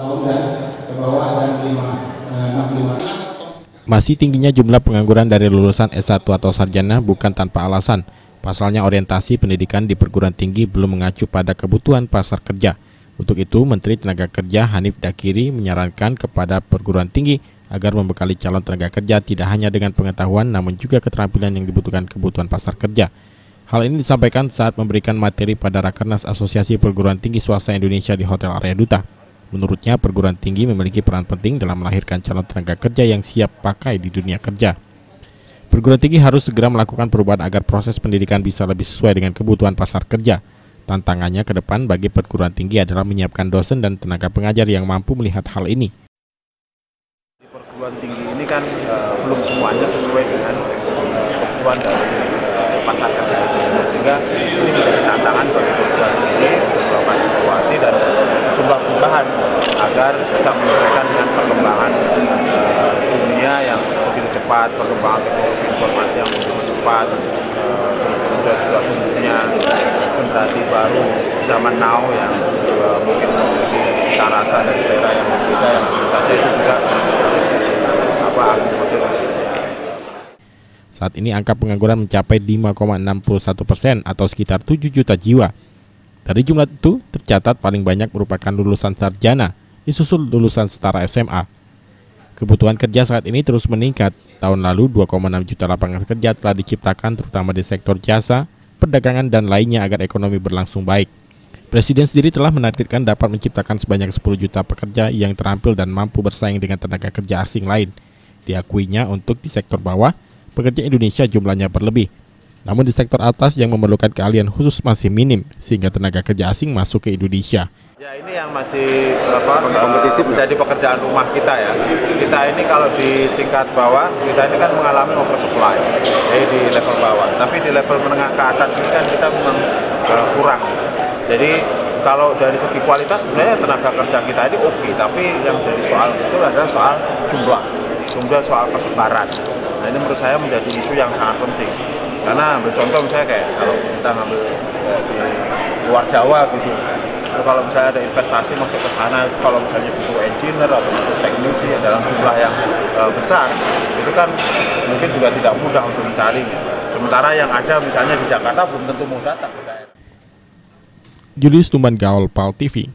tahun dan ke bawah dan 65. Masih tingginya jumlah pengangguran dari lulusan S1 atau sarjana bukan tanpa alasan. Pasalnya orientasi pendidikan di perguruan tinggi belum mengacu pada kebutuhan pasar kerja. Untuk itu, Menteri Tenaga Kerja Hanif Dakiri menyarankan kepada perguruan tinggi agar membekali calon tenaga kerja tidak hanya dengan pengetahuan namun juga keterampilan yang dibutuhkan kebutuhan pasar kerja. Hal ini disampaikan saat memberikan materi pada Rakernas Asosiasi Perguruan Tinggi Swasta Indonesia di Hotel Area Duta. Menurutnya, perguruan tinggi memiliki peran penting dalam melahirkan calon tenaga kerja yang siap pakai di dunia kerja. Perguruan tinggi harus segera melakukan perubahan agar proses pendidikan bisa lebih sesuai dengan kebutuhan pasar kerja. Tantangannya ke depan bagi perguruan tinggi adalah menyiapkan dosen dan tenaga pengajar yang mampu melihat hal ini. Di perguruan tinggi ini kan belum semuanya sesuai dengan kebutuhan dari pasar kerja itu, sehingga ini menjadi tantangan bagi perguruan tinggi untuk melakukan evaluasi dan sejumlah perubahan agar bisa menyesuaikan dengan perkembangan dunia yang begitu cepat, perkembangan teknologi informasi yang begitu cepat, terus kemudian juga tumbuhnya generasi baru zaman now yang mungkin memiliki cita rasa dan selera yang berbeda, yang tentu saja itu juga harus diakomodir. Saat ini angka pengangguran mencapai 5,61% atau sekitar 7 juta jiwa. Dari jumlah itu, tercatat paling banyak merupakan lulusan sarjana, disusul lulusan setara SMA. Kebutuhan kerja saat ini terus meningkat. Tahun lalu 2,6 juta lapangan kerja telah diciptakan terutama di sektor jasa, perdagangan, dan lainnya agar ekonomi berlangsung baik. Presiden sendiri telah menargetkan dapat menciptakan sebanyak 10 juta pekerja yang terampil dan mampu bersaing dengan tenaga kerja asing lain. Diakuinya untuk di sektor bawah, pekerja Indonesia jumlahnya berlebih. Namun di sektor atas yang memerlukan keahlian khusus masih minim, sehingga tenaga kerja asing masuk ke Indonesia. Ya, ini yang masih menjadi pekerjaan rumah kita ya. Kita ini kalau di tingkat bawah, kita ini kan mengalami oversupply, jadi di level bawah. Tapi di level menengah ke atas ini kan kita memang kurang. Jadi kalau dari segi kualitas sebenarnya tenaga kerja kita ini oke, tapi yang jadi soal itu adalah soal jumlah, kemudian soal persebaran. Nah, ini menurut saya menjadi isu yang sangat penting. Karena ambil contoh misalnya kayak kalau kita ngambil di luar Jawa gitu, itu kalau misalnya ada investasi masuk ke sana, kalau misalnya butuh engineer atau butuh teknisi dalam jumlah yang besar, itu kan mungkin juga tidak mudah untuk mencarinya. Sementara yang ada misalnya di Jakarta belum tentu mau datang ke daerah. Julius Tumban Gaul, PAL TV.